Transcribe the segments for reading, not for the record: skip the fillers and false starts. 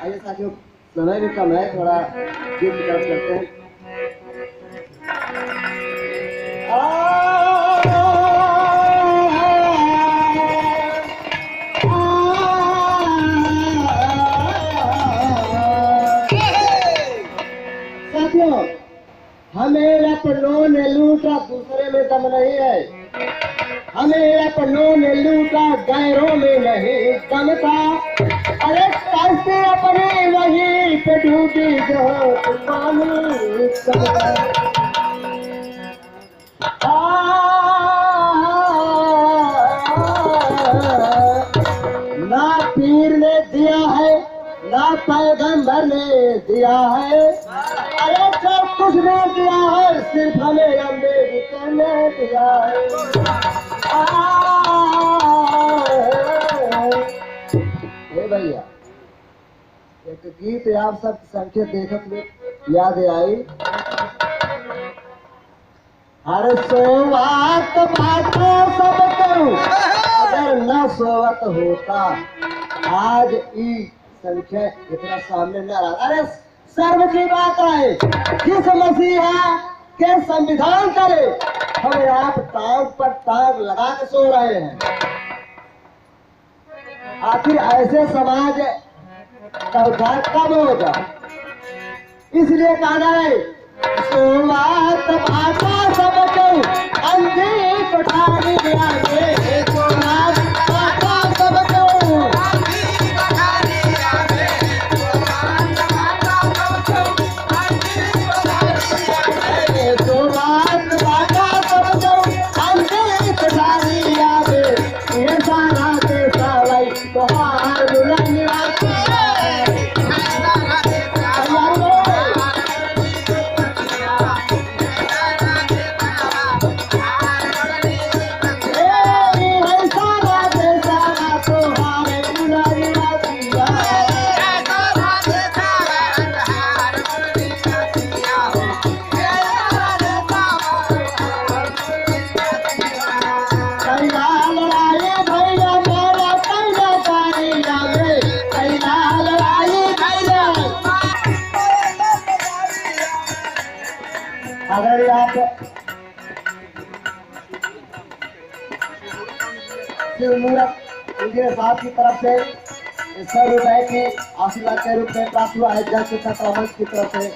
आइए साथियों, समय भी कम है, थोड़ा गीत की तरफ चलते हैं। साथियों, हमें अपनों ने लूटा, दूसरे में दम नहीं है। हमें अपनों ने लूटा, गैरों में नहीं दम था। अरे कैसे अपने वही पे डूबी जो पानी ना पीर ने दिया है, ना पैगंबर ने दिया है। अरे सब कुछ ने दिया है, सिर्फ हमें अम्बेडकर ने दिया है। भैया एक गीत आप सब संख्या देखत में याद आई। हर सोवत बातो सब करूं, अगर न सोवत होता आज ई संख्या इतना सामने न रहा। अरे सर्व की बात है, जिस मसीहा के संविधान करे हमें आप टांग पर टांग लगा के सो रहे हैं। आखिर ऐसे समाज का उद्धार कब होगा? इसलिए कहा है सोवात भाषा सबको अंधी पठारी आगे, सोवात भाषा सबको अंधी पठारी आगे, सोवात भाषा सबको अंधी पठारी आगे, सोवात भाषा सबको अंधी पठारी आगे। ये सारा देशा भाई तोहार बुलंद अगर आप शिवमूरत इंजीनियर साहब की तरफ से 100 रुपए की आशीर्वाद के रूप में प्राप्त हुआ है जन शिक्षा मंच की तरफ से।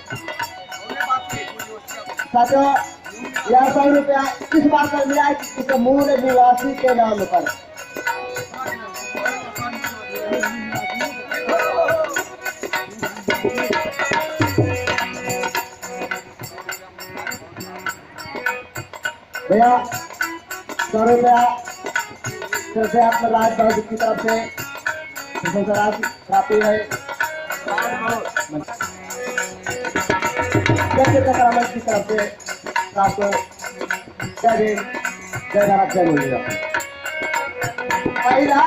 साथियों, यह 100 रुपया किस बात पर मिला है कि मूल निवासी के नाम पर। भैया 100 रुपया फिर से आपने राज बहादुर की तरफ से राशि प्राप्ति है। मंच की तरफ से आपको जय भीम, जय भारत, जय मोदी। भैया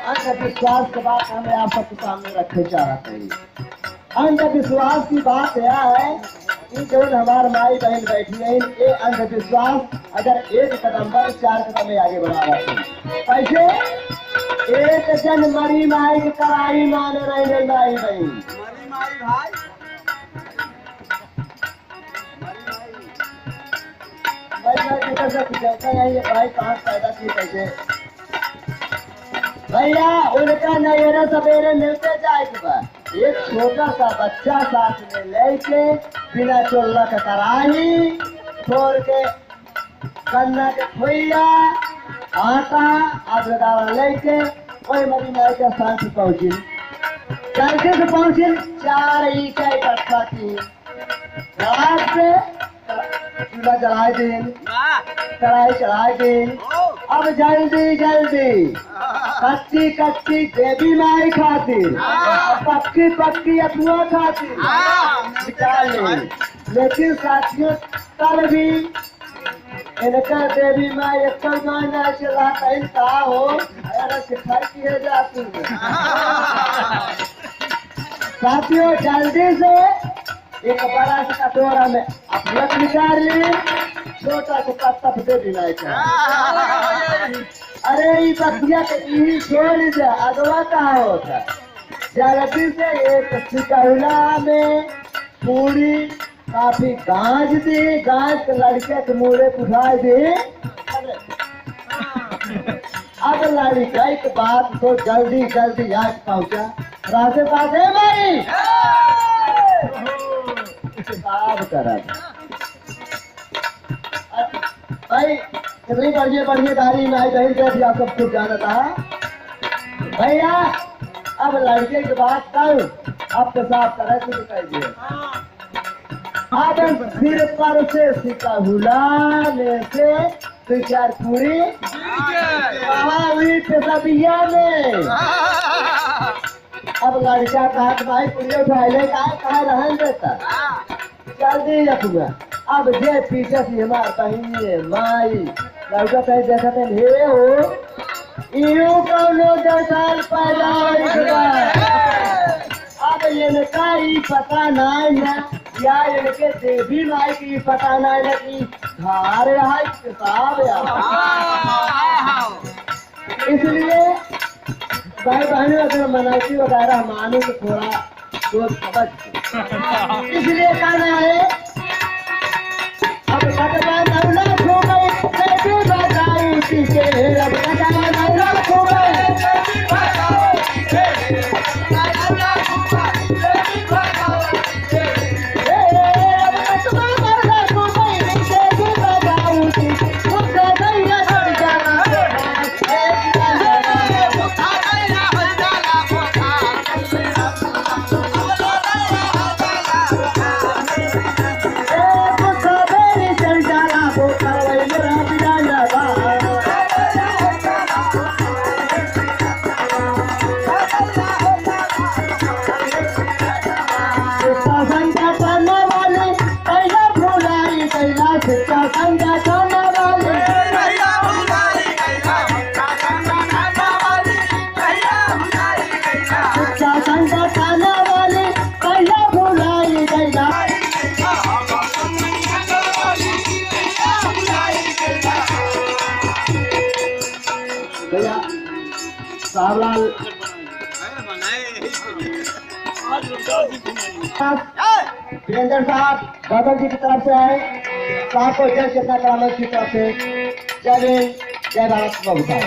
अंधविश्वास की बात हमें आप सबके सामने रखने चाहते हैं। अंधविश्वास की बात यह है कि जो हमारे माई बहन बैठी है, ये अंधविश्वास अगर एक कदम पर 4 कदम में आगे बढ़ा रहे हैं। कैसे? एक जन मरी माई की कराई मान रहे माई बहन, भाई कहाँ पैदा की कैसे भैया उनका नैरा सवेरे मिलते जाए। एक छोटा सा बच्चा साथ में लेके बिना चोल्ला का कराही छोड़ के कन्ना के खोइया आटा अब लगावा लेके कोई मरी माई के स्थान से पहुंची। जल्दी से पहुंची 4 ईटा इकट्ठा की। रात से चूल्हा जलाए दिन, कढ़ाई चढ़ाए दिन। अब जल्दी जल्दी कच्ची कच्ची देवी माई खाती, पक्की पक्की अथुआ खाती निकाल ले। लेकिन साथियों तब भी इनका देवी माई एक ना चला का हो अरे सिखाई की है जाती है। साथियों जल्दी से एक बड़ा सा कटोरा में अपना निकाल ली, छोटा सा तप देवी माई का। अरे ये बतिया के यही छोड़ दे, अगवा कहा होता। जल्दी से एक सिकहुला में पूरी काफी गांज दी, गांज के लड़के के मुड़े पुछाए दी। अब लड़का के बाद तो जल्दी जल्दी आज पहुंचा रास्ते पास है भाई साफ करा भाई। कितनी बढ़िया बढ़िया गाड़ी में आई कहीं से आप सब कुछ जाना था भैया। अब लड़के के बाद कल अब तो साफ करे शुरू कर दिए। अब सिर पर से सिकहुला में से 2-4 पूरी पेशाबिया में। अब लड़का कहा भाई पूरी उठा ले कहा रहन देता जल्दी रखूंगा। अब जे पीछे से हमार बहिनी माई लड़का कहीं देखा थे हे हो इो कौनो 10 साल पैदा। अब इनका ही पता नहीं है या इनके देवी माई की पता नहीं है कि धार है किताब। इसलिए भाई बहनों अगर मनासी वगैरह मानो तो थोड़ा सोच समझ। इसलिए कहना है अब कटवा नौला खो गई बेटी बजाई पीछे। अब कटवा नौला खो गई सावलाल वीरेंद्र साहब बादल जी की तरफ से आए साहब को जय चेतना करामत की तरफ से जय हिंद जय भारत बबूता।